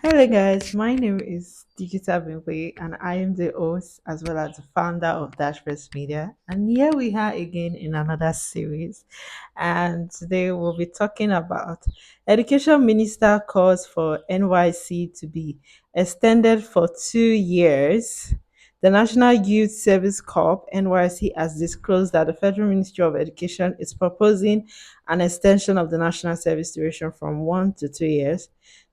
Hello guys, my name is Digital Bimpe and I am the host as well as the founder of Dash Press Media. And here we are again in another series. And today we'll be talking about Education Minister calls for NYC to be extended for 2 years. The National Youth Service Corps (NYC) has disclosed that the Federal Ministry of Education is proposing an extension of the national service duration from 1 to 2 years.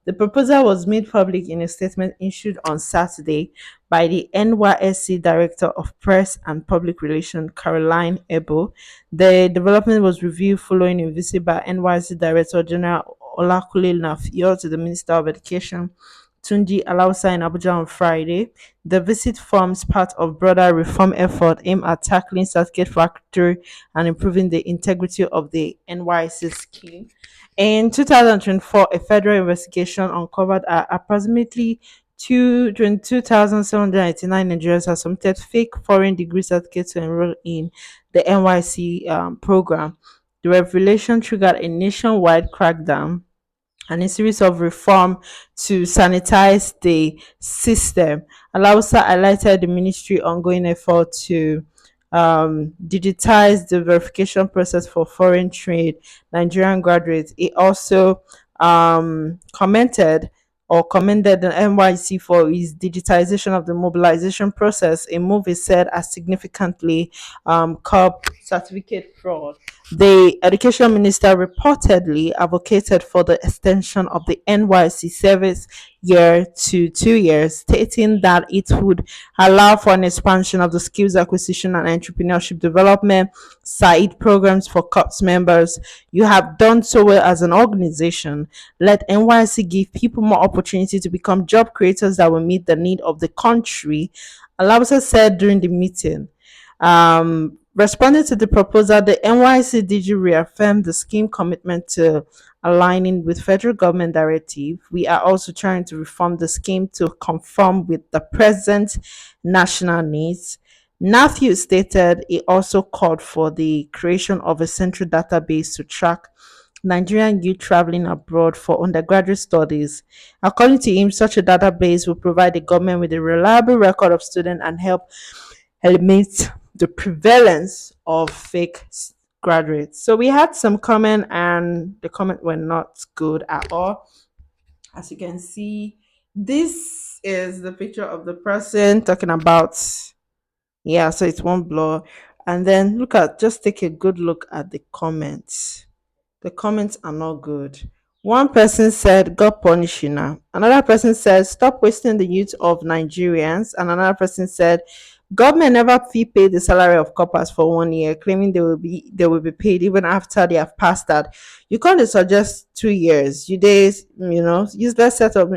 The proposal was made public in a statement issued on Saturday by the NYSC Director of Press and Public Relations, Caroline Embu. The development was reviewed following a visit by NYSC Director-General Olakunle Nafiu to the Minister of Education, Tunji Alausa, in Abuja on Friday. The visit forms part of broader reform effort aimed at tackling certificate factory and improving the integrity of the NYC scheme. In 2024, a federal investigation uncovered approximately 22,789 Nigerians have submitted fake foreign degree certificates to enroll in the NYC program. The revelation triggered a nationwide crackdown and a series of reform to sanitize the system. Alausa highlighted the ministry ongoing effort to digitize the verification process for foreign trained Nigerian graduates. He also commented or commended the NYC for its digitization of the mobilization process, a move he said has significantly curb certificate fraud. The education minister reportedly advocated for the extension of the NYC service year to 2 years, stating that it would allow for an expansion of the skills acquisition and entrepreneurship development side programs for COPS members. You have done so well as an organization. Let NYC give people more opportunity to become job creators that will meet the need of the country, Alausa said during the meeting. Responding to the proposal, the NYC DG reaffirmed the scheme commitment to aligning with federal government directive. We are also trying to reform the scheme to conform with the present national needs. Nafiu stated he also called for the creation of a central database to track Nigerian youth traveling abroad for undergraduate studies. According to him, such a database will provide the government with a reliable record of students and help eliminate the prevalence of fake graduates. So we had some comment, and the comment were not good at all. As you can see, this is the picture of the person talking about. Yeah, so it's one blur. And then just take a good look at the comments. The comments are not good. One person said, God punish you now. Another person said, stop wasting the youth of Nigerians. And another person said, government never fee pay the salary of coppers for 1 year, claiming they will be paid even after they have passed that. You can't suggest 2 years. You days, useless set of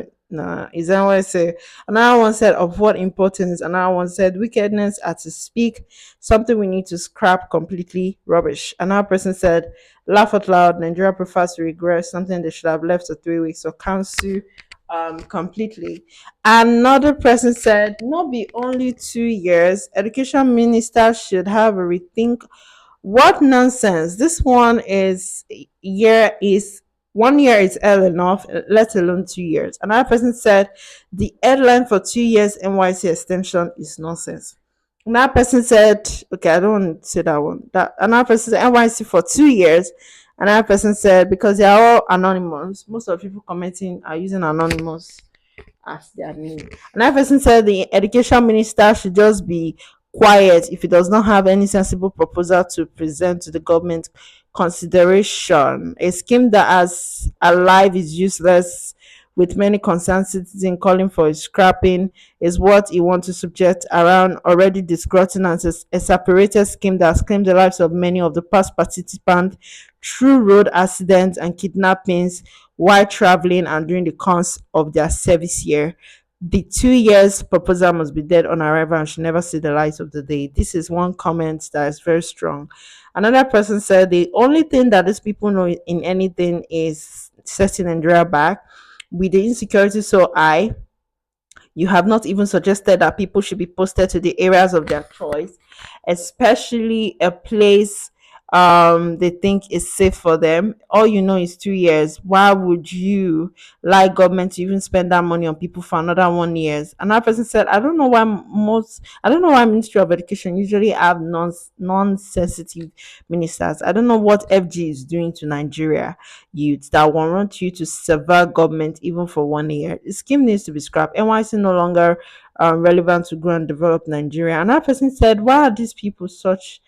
is that what I say? Another one said of what importance, another one said wickedness are to speak, something we need to scrap completely, rubbish. Another person said laugh out loud, Nigeria prefers to regress, something they should have left for 3 weeks or cancel completely. Another person said, not be only 2 years, education minister should have a rethink. What nonsense. This one year is early enough, let alone 2 years. Another person said the headline for 2 years NYC extension is nonsense. Another person said, okay, I don't want to say that one. That another person said NYC for 2 years. Another person said because they are all anonymous. Most of the people commenting are using anonymous as their name. Another person said the education minister should just be quiet if he does not have any sensible proposal to present to the government consideration. A scheme that has alive is useless, with many concerned citizens calling for its scrapping, is what he wants to subject around already disgruntled and a separated scheme that has claimed the lives of many of the past participants through road accidents and kidnappings while traveling and during the course of their service year. The 2 years proposal must be dead on arrival and should never see the light of the day. This is one comment that is very strong. Another person said the only thing that these people know in anything is setting Nigeria back. With the insecurity so high, you have not even suggested that people should be posted to the areas of their choice, especially a place they think it's safe for them. All you know is 2 years. Why would you like government to even spend that money on people for another 1 years? Another person said, I don't know why Ministry of Education usually have non-sensitive ministers. I don't know what FG is doing to Nigeria youths that warrant you to sever government even for 1 year. The scheme needs to be scrapped. NYC no longer relevant to grow and develop Nigeria. Another person said, why are these people such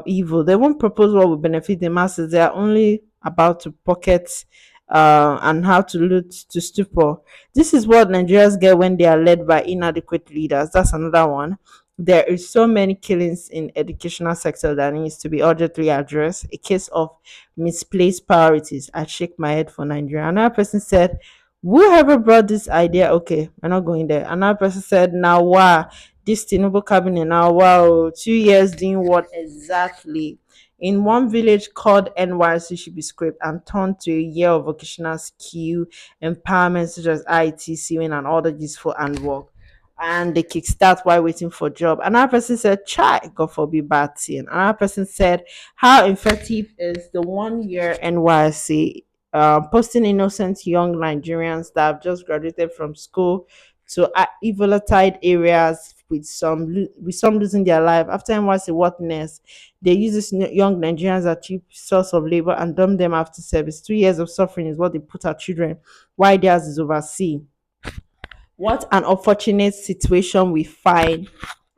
evil? They won't propose what will benefit the masses. They are only about to pocket and how to loot to stupor. This is what Nigerians get when they are led by inadequate leaders. That's another one. There is so many killings in educational sector that needs to be urgently addressed. A case of misplaced priorities. I shake my head for Nigeria. Another person said, whoever brought this idea, okay, we're not going there. Another person said, now wow, this Tinubu cabinet now, wow, 2 years doing what exactly? In one village called NYC should be scraped and turned to a year of vocational skill empowerment such as IT, sewing, and other useful handwork. And they kickstart while waiting for job. Another person said, "Chai, God forbid bad thing." Another person said, "How effective is the 1 year NYC posting innocent young Nigerians that have just graduated from school to volatile areas with some losing their life after NYC what next? They use these young Nigerians as cheap source of labor and dump them after service. 2 years of suffering is what they put our children. Why theirs is overseas. What an unfortunate situation we find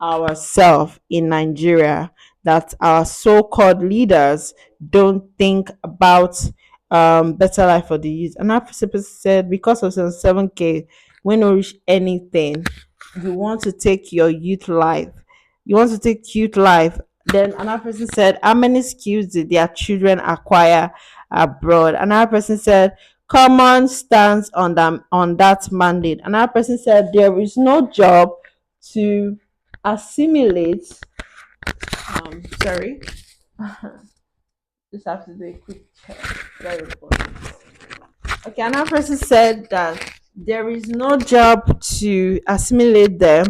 ourselves in Nigeria, that our so-called leaders don't think about better life for the youth." And our principal said, because of 7K, when you reach anything, you want to take your youth life. You want to take youth life. Then another person said, how many skills did their children acquire abroad? Another person said, common stance on that mandate. Another person said, there is no job to assimilate. Sorry, just have to do a quick check. Very important. Okay, another person said that there is no job to assimilate them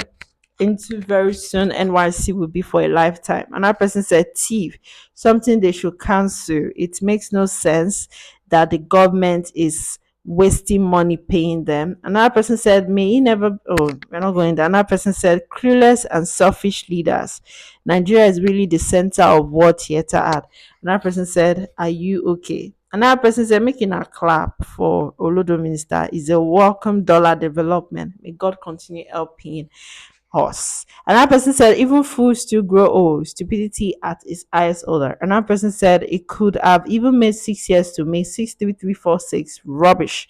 into very soon. NYC will be for a lifetime. Another person said thief, something they should cancel. It makes no sense that the government is wasting money paying them. Another person said, may he never, oh, we're not going there. Another person said, clueless and selfish leaders. Nigeria is really the center of what theater at. Another person said, are you okay? Another person said, making a clap for Olodo Minister is a welcome dollar development. May God continue helping horse. Another person said, even fools still grow old. Stupidity at its highest order. Another person said, it could have even made 6 years to make 63346. Rubbish.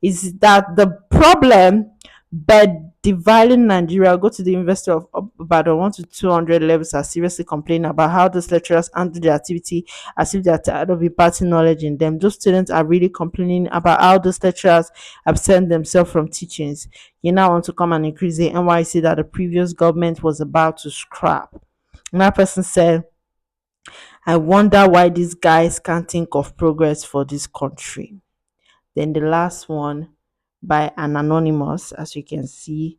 Is that the problem? But dividing Nigeria, go to the University of Ibadan, 1 to 200 levels are seriously complaining about how those lecturers handle their activity as if they're tired of imparting knowledge in them. Those students are really complaining about how those lecturers absent themselves from teachings. You now want to come and increase the NYC that the previous government was about to scrap. Another person said, I wonder why these guys can't think of progress for this country. Then the last one by an anonymous, as you can see,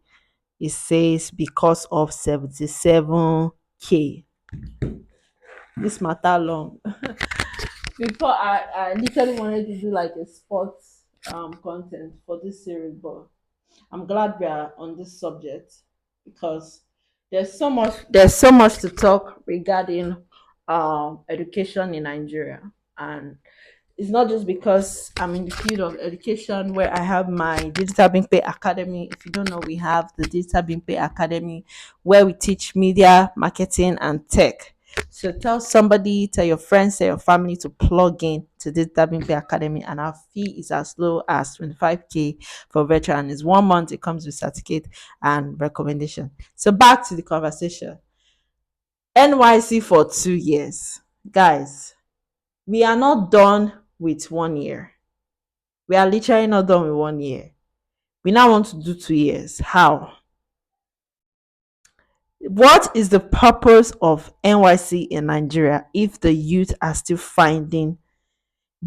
it says because of 77K. This matter long. Before I literally wanted to do like a sports content for this series, but I'm glad we are on this subject because there's so much to talk regarding education in Nigeria. And it's not just because I'm in the field of education where I have my Digital Being Pay Academy. If you don't know, we have the Digital Being Pay Academy where we teach media, marketing, and tech. So tell somebody, tell your friends, tell your family to plug in to Digital Being Pay Academy, and our fee is as low as 25K for virtual, and it's 1 month. It comes with certificate and recommendation. So back to the conversation. NYC for 2 years, guys. We are not done with 1 year. We are literally not done with 1 year. We now want to do 2 years. How? What is the purpose of NYC in Nigeria if the youth are still finding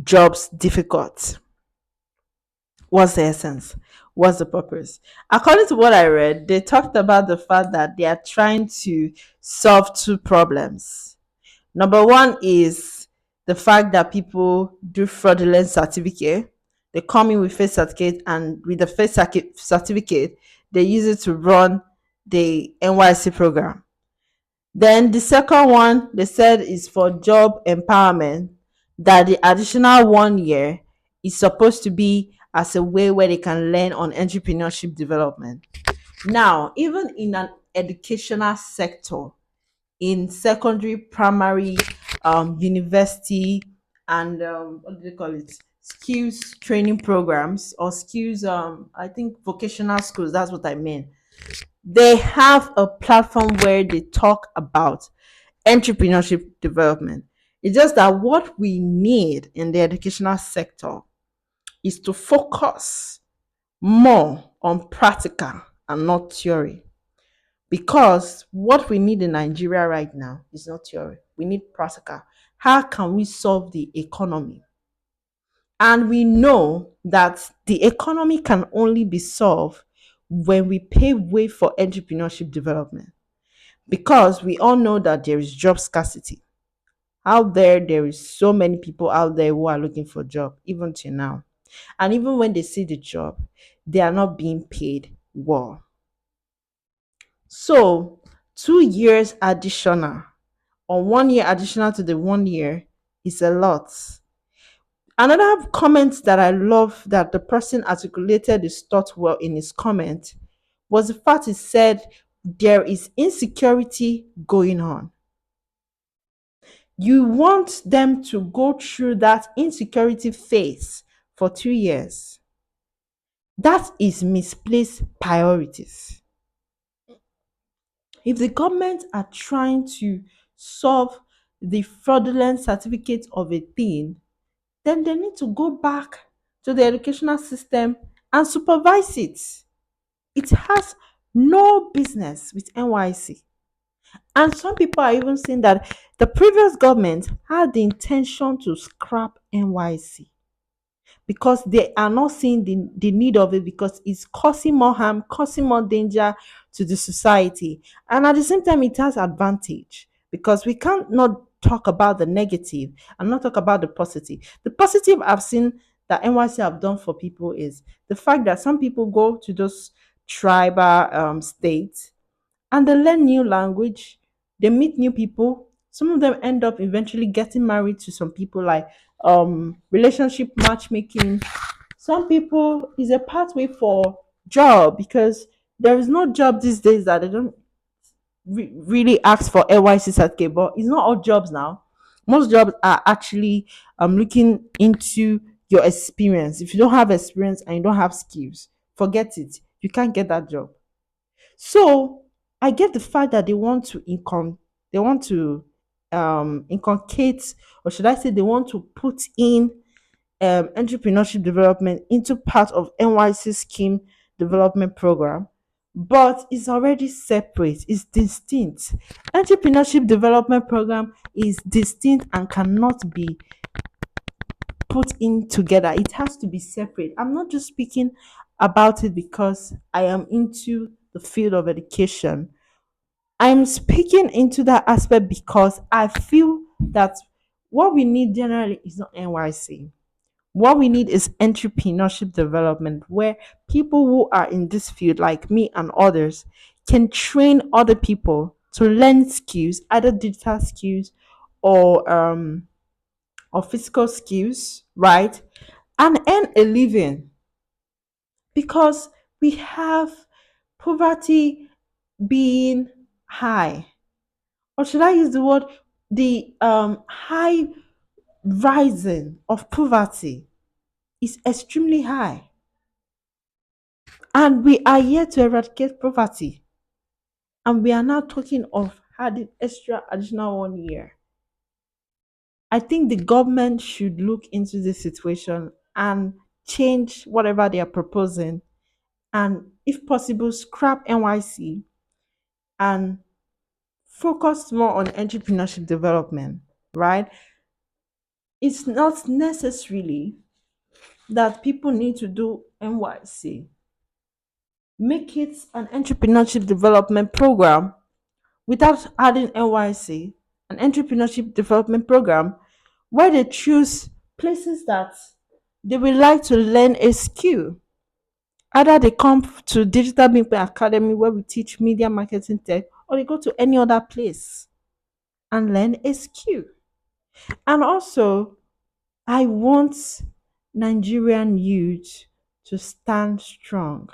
jobs difficult? What's the essence? What's the purpose? According to what I read, they talked about the fact that they are trying to solve two problems. Number one is the fact that people do fraudulent certificate. They come in with fake certificate, and with the certificate, they use it to run the NYC program. Then the second one they said is for job empowerment, that the additional 1 year is supposed to be as a way where they can learn on entrepreneurship development. Now, even in an educational sector, in secondary, primary, university, and what do they call it? Skills training programs, or skills, I think vocational schools, that's what I mean. They have a platform where they talk about entrepreneurship development. It's just that what we need in the educational sector is to focus more on practical and not theory. Because what we need in Nigeria right now is not theory. We need practical. How can we solve the economy? And we know that the economy can only be solved when we pave way for entrepreneurship development. Because we all know that there is job scarcity. Out there, there is so many people out there who are looking for a job, even till now. And even when they see the job, they are not being paid well. So 2 years additional, or 1 year additional to the 1 year, is a lot. Another comment that I love that the person articulated his thought well in his comment was the fact he said there is insecurity going on. You want them to go through that insecurity phase for 2 years. That is misplaced priorities. If the government are trying to solve the fraudulent certificate of a thing, then they need to go back to the educational system and supervise it. It has no business with NYC. And some people are even saying that the previous government had the intention to scrap NYC because they are not seeing the need of it, because it's causing more harm, causing more danger to the society. And at the same time, it has advantage, because we can't not talk about the negative and not talk about the positive. The positive I've seen that NYC have done for people is the fact that some people go to those tribal states and they learn new language, they meet new people. Some of them end up eventually getting married to some people, like relationship matchmaking. Some people is a pathway for job, because there is no job these days that they don't really ask for NYC certificate. But it's not all jobs now. Most jobs are actually looking into your experience. If you don't have experience and you don't have skills, forget it, you can't get that job. So I get the fact that they want to inculcate, or should I say they want to put in entrepreneurship development into part of NYC scheme development program, but it's already separate, it's distinct. Entrepreneurship development program is distinct and cannot be put in together. It has to be separate. I'm not just speaking about it because I am into the field of education. I'm speaking into that aspect because I feel that what we need generally is not NYC. What we need is entrepreneurship development, where people who are in this field, like me and others, can train other people to learn skills, either digital skills or physical skills, right? And earn a living, because we have poverty being high, or should I use the word, the high rising of poverty is extremely high, and we are here to eradicate poverty, and we are now talking of adding extra additional 1 year. I think the government should look into this situation and change whatever they are proposing, and if possible scrap NYC and focus more on entrepreneurship development, right? It's not necessarily that people need to do NYC. Make it an entrepreneurship development program without adding NYC, an entrepreneurship development program where they choose places that they would like to learn a skill. Either they come to Digital Being Academy where we teach media marketing tech, or they go to any other place and learn a skill. And also, I want Nigerian youth to stand strong.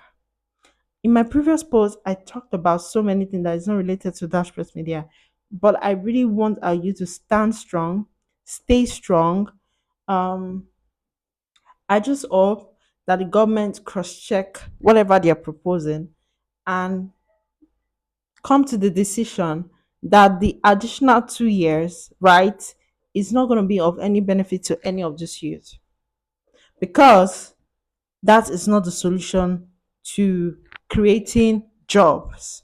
In my previous post, I talked about so many things that is not related to Dash Press Media, but I really want our youth to stand strong, stay strong. Um, I just hope that the government cross check whatever they are proposing and come to the decision that the additional 2 years, right, is not going to be of any benefit to any of these youth, because that is not the solution to creating jobs.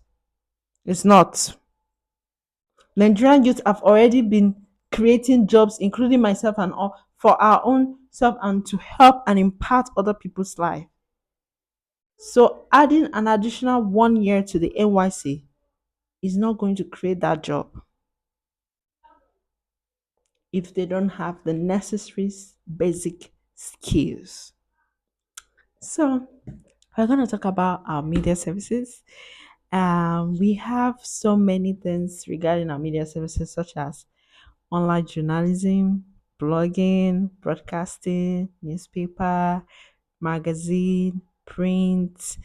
It's not. Nigerian youth have already been creating jobs, including myself and all, for our own self and to help and impact other people's life. So adding an additional 1 year to the NYC is not going to create that job if they don't have the necessary basic skills. So we're going to talk about our media services. We have so many things regarding our media services, such as online journalism, blogging, broadcasting, newspaper, magazine, print,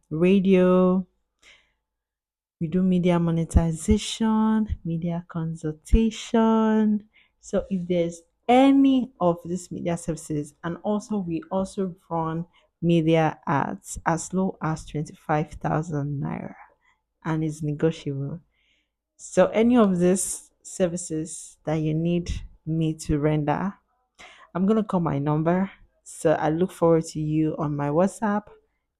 radio. We do media monetization, media consultation. So if there's any of these media services, and also we also run media ads as low as 25,000 naira, and it's negotiable. So any of these services that you need me to render, I'm gonna call my number. So I look forward to you on my WhatsApp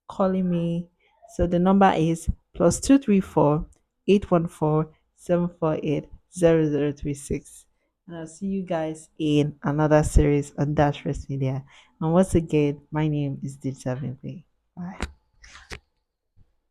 calling me. So the number is +234 814 748 0036. And I'll see you guys in another series on Dash Rest Media. And once again, my name is Dita Bimpe. Bye.